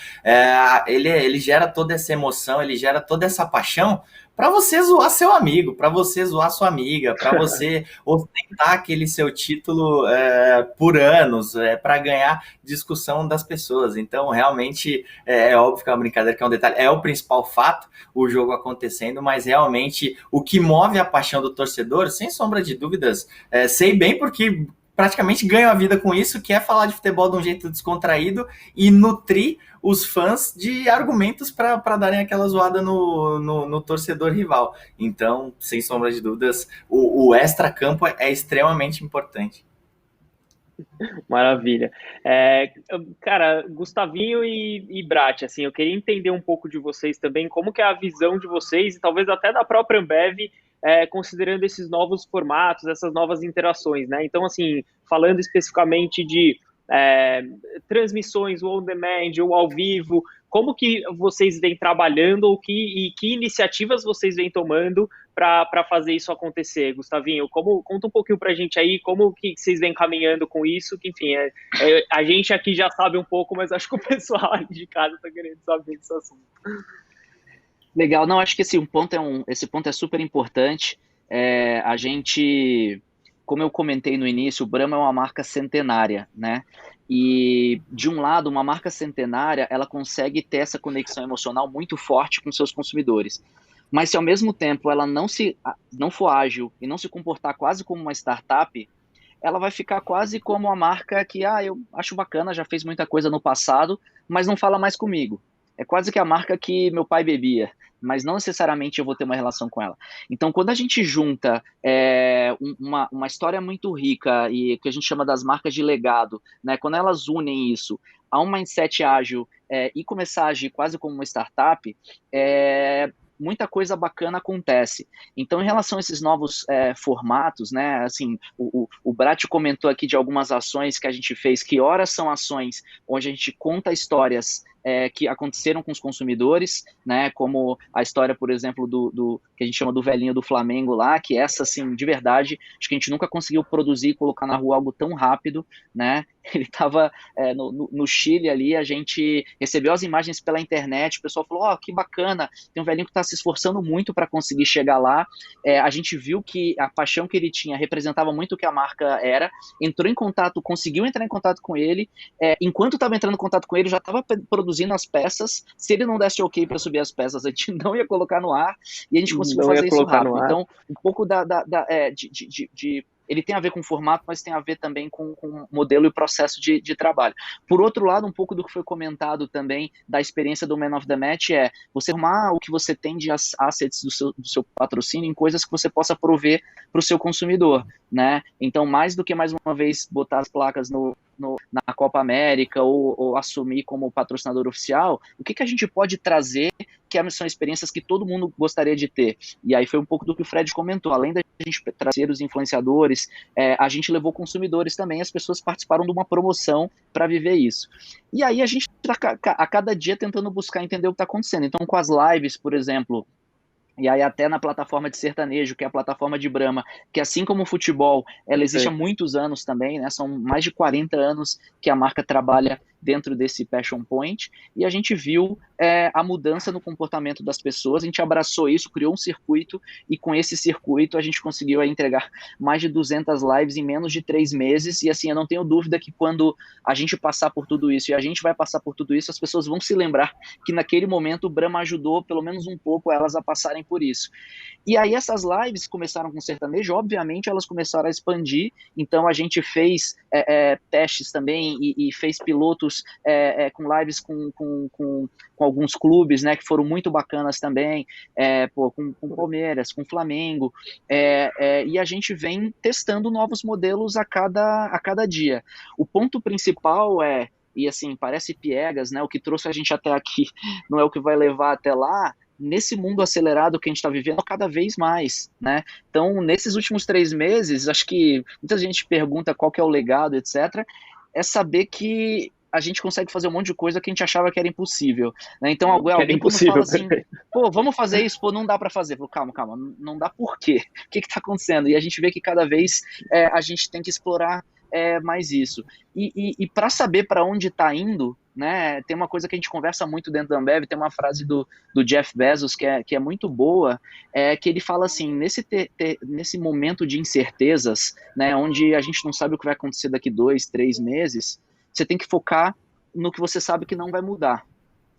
Ele gera toda essa emoção, ele gera toda essa paixão para você zoar seu amigo, para você zoar sua amiga, para você ostentar aquele seu título por anos, para ganhar discussão das pessoas. Então, realmente, é óbvio que é uma brincadeira, que é um detalhe, é o principal fato, o jogo acontecendo, mas realmente o que move a paixão do torcedor, sem sombra de dúvidas, sei bem porque praticamente ganho a vida com isso, que é falar de futebol de um jeito descontraído e nutrir os fãs de argumentos para darem aquela zoada no torcedor rival. Então, sem sombra de dúvidas, o extra-campo é extremamente importante. Maravilha. Cara, Gustavinho e Brat, assim, eu queria entender um pouco de vocês também, como que é a visão de vocês, e talvez até da própria Ambev, considerando esses novos formatos, essas novas interações, né? Então, assim, falando especificamente de transmissões, ou on demand, ou ao vivo, como que vocês vêm trabalhando e que iniciativas vocês vêm tomando para fazer isso acontecer, Gustavinho? Conta um pouquinho para a gente aí, como que vocês vêm caminhando com isso, que enfim, a gente aqui já sabe um pouco, mas acho que o pessoal ali de casa está querendo saber desse assunto. Legal, não, acho que esse ponto é super importante. A gente, como eu comentei no início, o Brahma é uma marca centenária, né? E, de um lado, uma marca centenária, ela consegue ter essa conexão emocional muito forte com seus consumidores. Mas se ao mesmo tempo ela não for ágil e não se comportar quase como uma startup, ela vai ficar quase como uma marca que, eu acho bacana, já fez muita coisa no passado, mas não fala mais comigo. É quase que a marca que meu pai bebia, mas não necessariamente eu vou ter uma relação com ela. Então, quando a gente junta uma história muito rica e que a gente chama das marcas de legado, né, quando elas unem isso a um mindset ágil e começar a agir quase como uma startup, muita coisa bacana acontece. Então, em relação a esses novos formatos, né, assim, o Brat comentou aqui de algumas ações que a gente fez, que horas são ações onde a gente conta histórias que aconteceram com os consumidores, né, como a história, por exemplo, do que a gente chama do velhinho do Flamengo lá, que essa, assim, de verdade, acho que a gente nunca conseguiu produzir e colocar na rua algo tão rápido, né? Ele estava no Chile ali, a gente recebeu as imagens pela internet, o pessoal falou, que bacana, tem um velhinho que está se esforçando muito para conseguir chegar lá, a gente viu que a paixão que ele tinha representava muito o que a marca era, entrou em contato, conseguiu entrar em contato com ele, enquanto estava entrando em contato com ele, já estava produzindo as peças, se ele não desse ok para subir as peças, a gente não ia colocar no ar, e a gente conseguiu fazer isso rápido. Então, um pouco ele tem a ver com o formato, mas tem a ver também com o modelo e o processo de trabalho. Por outro lado, um pouco do que foi comentado também da experiência do Man of the Match você arrumar o que você tem de assets do seu patrocínio em coisas que você possa prover para o seu consumidor, né? Então, mais do que mais uma vez botar as placas na Copa América ou assumir como patrocinador oficial, o que a gente pode trazer que são experiências que todo mundo gostaria de ter? E aí foi um pouco do que o Fred comentou, além da gente trazer os influenciadores, a gente levou consumidores também, as pessoas participaram de uma promoção para viver isso. E aí a gente está a cada dia tentando buscar entender o que está acontecendo. Então, com as lives, por exemplo, E aí até na plataforma de sertanejo, que é a plataforma de Brahma, que assim como o futebol, ela existe há muitos anos também, né? São mais de 40 anos que a marca trabalha dentro desse Passion Point, e a gente viu a mudança no comportamento das pessoas, a gente abraçou isso, criou um circuito, e com esse circuito a gente conseguiu entregar mais de 200 lives em menos de 3 meses, e assim, eu não tenho dúvida que quando a gente passar por tudo isso, e a gente vai passar por tudo isso, as pessoas vão se lembrar que naquele momento o Brahma ajudou pelo menos um pouco elas a passarem por isso. E aí essas lives começaram com sertanejo, obviamente elas começaram a expandir, então a gente fez testes também e fez pilotos com lives com alguns clubes, né, que foram muito bacanas também, com Palmeiras, com Flamengo, e a gente vem testando novos modelos a cada dia. O ponto principal e assim, parece piegas, né, o que trouxe a gente até aqui não é o que vai levar até lá. Nesse mundo acelerado que a gente está vivendo cada vez mais, né? Então, nesses últimos 3 meses, acho que muita gente pergunta qual que é o legado, etc., é saber que a gente consegue fazer um monte de coisa que a gente achava que era impossível, né? Então, alguém quando fala assim, pô, vamos fazer isso, pô, não dá para fazer. Pô, calma, não dá por quê? O que está acontecendo? E a gente vê que cada vez a gente tem que explorar mais isso. E para saber para onde está indo, né, tem uma coisa que a gente conversa muito dentro da Ambev, tem uma frase do Jeff Bezos que é muito boa, que ele fala assim, nesse momento de incertezas, né, onde a gente não sabe o que vai acontecer daqui 2, 3 meses, você tem que focar no que você sabe que não vai mudar.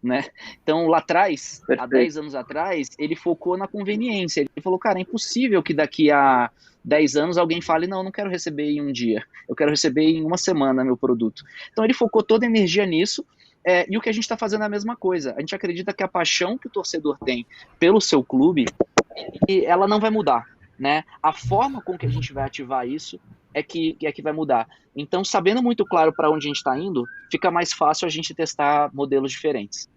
Né? Então, lá atrás, há 10 anos atrás, ele focou na conveniência. Ele falou, cara, é impossível que daqui a 10 anos alguém fale, não, eu não quero receber em um dia, eu quero receber em uma semana meu produto. Então, ele focou toda a energia nisso, e o que a gente está fazendo é a mesma coisa. A gente acredita que a paixão que o torcedor tem pelo seu clube, ela não vai mudar. Né? A forma com que a gente vai ativar isso é que vai mudar. Então, sabendo muito claro para onde a gente está indo, fica mais fácil a gente testar modelos diferentes.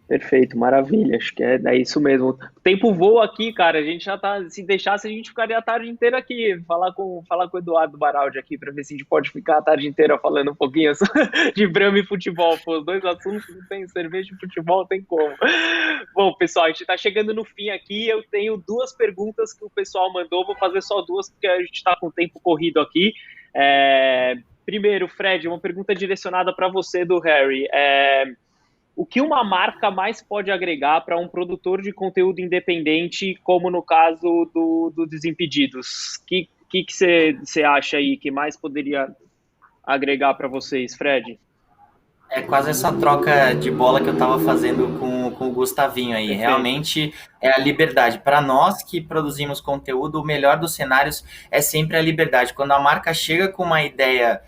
Perfeito, maravilha, acho que é isso mesmo. O tempo voa aqui, cara, a gente já tá, se deixasse a gente ficaria a tarde inteira aqui, falar com o Eduardo Baraldi aqui, para ver se a gente pode ficar a tarde inteira falando um pouquinho de Brahma e futebol, pô, os dois assuntos, não tem cerveja e futebol, não tem como. Bom, pessoal, a gente tá chegando no fim aqui, eu tenho 2 perguntas que o pessoal mandou, vou fazer só 2, porque a gente tá com o tempo corrido aqui. Primeiro, Fred, uma pergunta direcionada para você do Harry, o que uma marca mais pode agregar para um produtor de conteúdo independente, como no caso do Desimpedidos? O que você acha aí que mais poderia agregar para vocês, Fred? É quase essa troca de bola que eu estava fazendo com o Gustavinho aí. Perfeito. Realmente é a liberdade. Para nós que produzimos conteúdo, o melhor dos cenários é sempre a liberdade. Quando a marca chega com uma ideia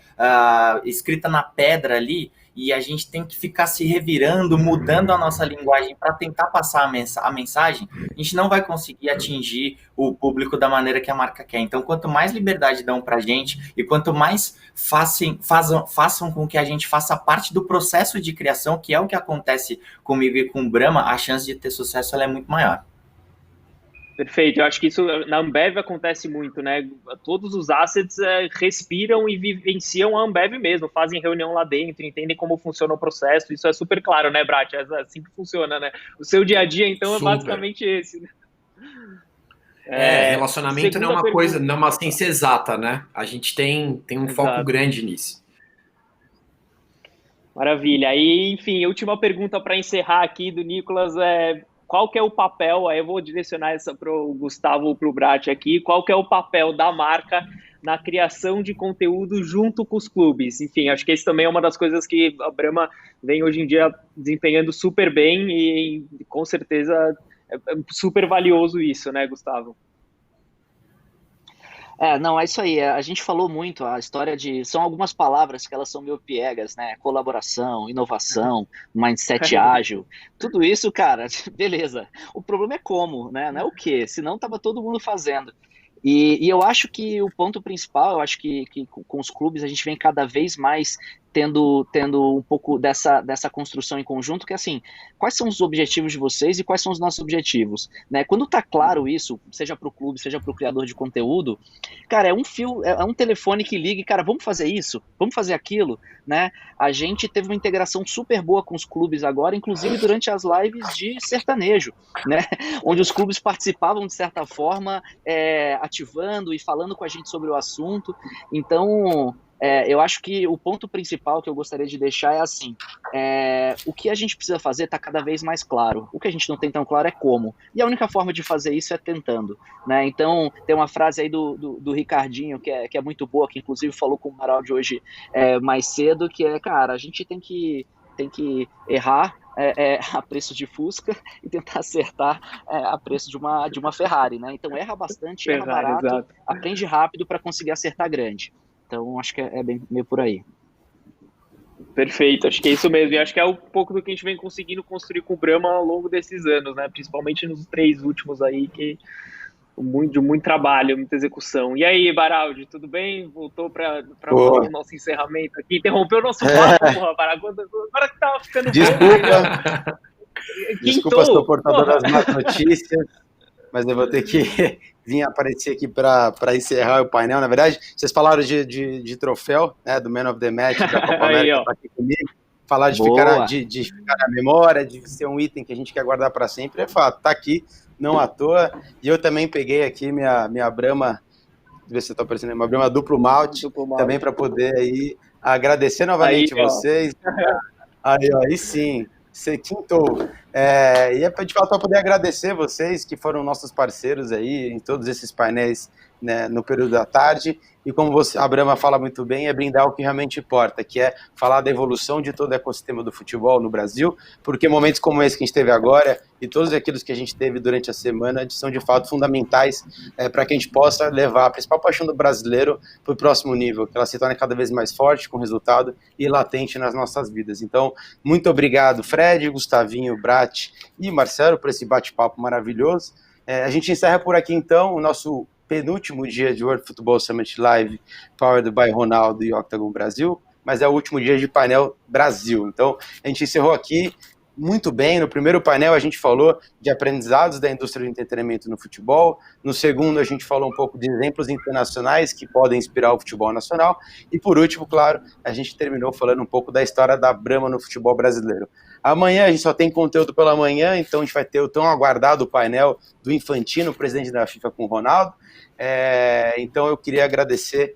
escrita na pedra ali, e a gente tem que ficar se revirando, mudando a nossa linguagem para tentar passar a mensagem, a gente não vai conseguir atingir o público da maneira que a marca quer. Então, quanto mais liberdade dão para a gente e quanto mais façam com que a gente faça parte do processo de criação, que é o que acontece comigo e com o Brahma, a chance de ter sucesso ela é muito maior. Perfeito, eu acho que isso na Ambev acontece muito, né? Todos os assets respiram e vivenciam a Ambev mesmo, fazem reunião lá dentro, entendem como funciona o processo, isso é super claro, né, Brat? É assim que funciona, né? O seu dia a dia, então, super. É basicamente esse, né? Relacionamento não é uma coisa, não é uma ciência exata, né? A gente tem um foco grande nisso. Maravilha. E, enfim, última pergunta para encerrar aqui do Nicolas qual que é o papel, aí eu vou direcionar essa para o Gustavo ou para o Brat aqui, qual que é o papel da marca na criação de conteúdo junto com os clubes? Enfim, acho que esse também é uma das coisas que a Brahma vem hoje em dia desempenhando super bem e com certeza é super valioso isso, né, Gustavo? Não, é isso aí, a gente falou muito, a história são algumas palavras que elas são meio piegas, né, colaboração, inovação, mindset ágil, tudo isso, cara, beleza, o problema é como, né, não é o que, senão tava todo mundo fazendo, e eu acho que o ponto principal, eu acho que com os clubes a gente vem cada vez mais tendo um pouco dessa construção em conjunto, que assim, quais são os objetivos de vocês e quais são os nossos objetivos, né? Quando está claro isso, seja para o clube, seja para o criador de conteúdo, cara, é um fio, é um telefone que liga e, cara, vamos fazer isso, vamos fazer aquilo, né? A gente teve uma integração super boa com os clubes agora, inclusive durante as lives de sertanejo, né? Onde os clubes participavam de certa forma, ativando e falando com a gente sobre o assunto. Então, eu acho que o ponto principal que eu gostaria de deixar é assim, o que a gente precisa fazer está cada vez mais claro. O que a gente não tem tão claro é como. E a única forma de fazer isso é tentando, né? Então, tem uma frase aí do Ricardinho que é muito boa, que inclusive falou com o Maraldi hoje mais cedo, que é, cara, a gente tem que errar a preço de Fusca e tentar acertar a preço de uma Ferrari, né? Então erra bastante, erra barato, exato. Aprende rápido para conseguir acertar grande. Então acho que é bem meio por aí. Perfeito, acho que é isso mesmo. E acho que é um pouco do que a gente vem conseguindo construir com o Brahma ao longo desses anos, né? Principalmente nos 3 últimos aí, que de muito trabalho, muita execução. E aí, Baraldi, tudo bem? Voltou para fazer o nosso encerramento aqui. Interrompeu o nosso papo, porra, Baraldi. Agora que tava ficando Desculpa. Desculpa, sou portador das más notícias, mas eu vou ter que vir aparecer aqui para encerrar o painel. Na verdade, vocês falaram de troféu, né, do Man of the Match da Copa América, tá aqui comigo. Falar de ficar na memória, de ser um item que a gente quer guardar para sempre, é fato. Tá aqui, não à toa. E eu também peguei aqui minha Brahma, deixa eu ver se está aparecendo, uma Brahma duplo malte, também para poder aí agradecer novamente vocês. Aí sim, você quintou. E é de fato para poder agradecer vocês que foram nossos parceiros aí em todos esses painéis, né, no período da tarde. E como a Brahma fala muito bem, é brindar o que realmente importa, que é falar da evolução de todo o ecossistema do futebol no Brasil, porque momentos como esse que a gente teve agora e todos aqueles que a gente teve durante a semana são de fato fundamentais para que a gente possa levar a principal paixão do brasileiro para o próximo nível, que ela se torne cada vez mais forte com resultado e latente nas nossas vidas. Então, muito obrigado, Fred, Gustavinho, Brat e Marcelo, por esse bate-papo maravilhoso. A gente encerra por aqui, então, o nosso penúltimo dia de World Football Summit Live, powered by Ronaldo e Octagon Brasil, mas é o último dia de painel Brasil. Então, a gente encerrou aqui muito bem. No primeiro painel, a gente falou de aprendizados da indústria do entretenimento no futebol. No segundo, a gente falou um pouco de exemplos internacionais que podem inspirar o futebol nacional. E, por último, claro, a gente terminou falando um pouco da história da Brahma no futebol brasileiro. Amanhã a gente só tem conteúdo pela manhã, então a gente vai ter o tão aguardado painel do Infantino, presidente da FIFA, com o Ronaldo. Então eu queria agradecer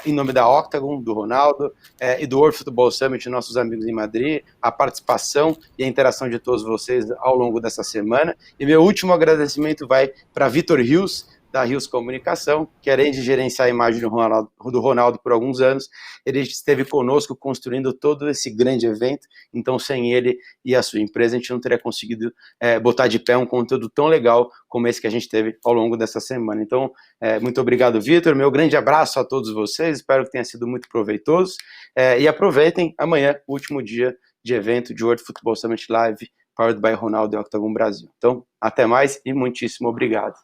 em nome da Octagon, do Ronaldo e do World Football Summit, nossos amigos em Madrid, a participação e a interação de todos vocês ao longo dessa semana. E meu último agradecimento vai para Vitor Rios, da Rios Comunicação, que além de gerenciar a imagem do Ronaldo por alguns anos, ele esteve conosco construindo todo esse grande evento. Então, sem ele e a sua empresa, a gente não teria conseguido botar de pé um conteúdo tão legal como esse que a gente teve ao longo dessa semana. Então, muito obrigado, Vitor. Meu grande abraço a todos vocês. Espero que tenha sido muito proveitoso. E aproveitem amanhã, o último dia de evento de World Football Summit Live, powered by Ronaldo e Octagon Brasil. Então, até mais e muitíssimo obrigado.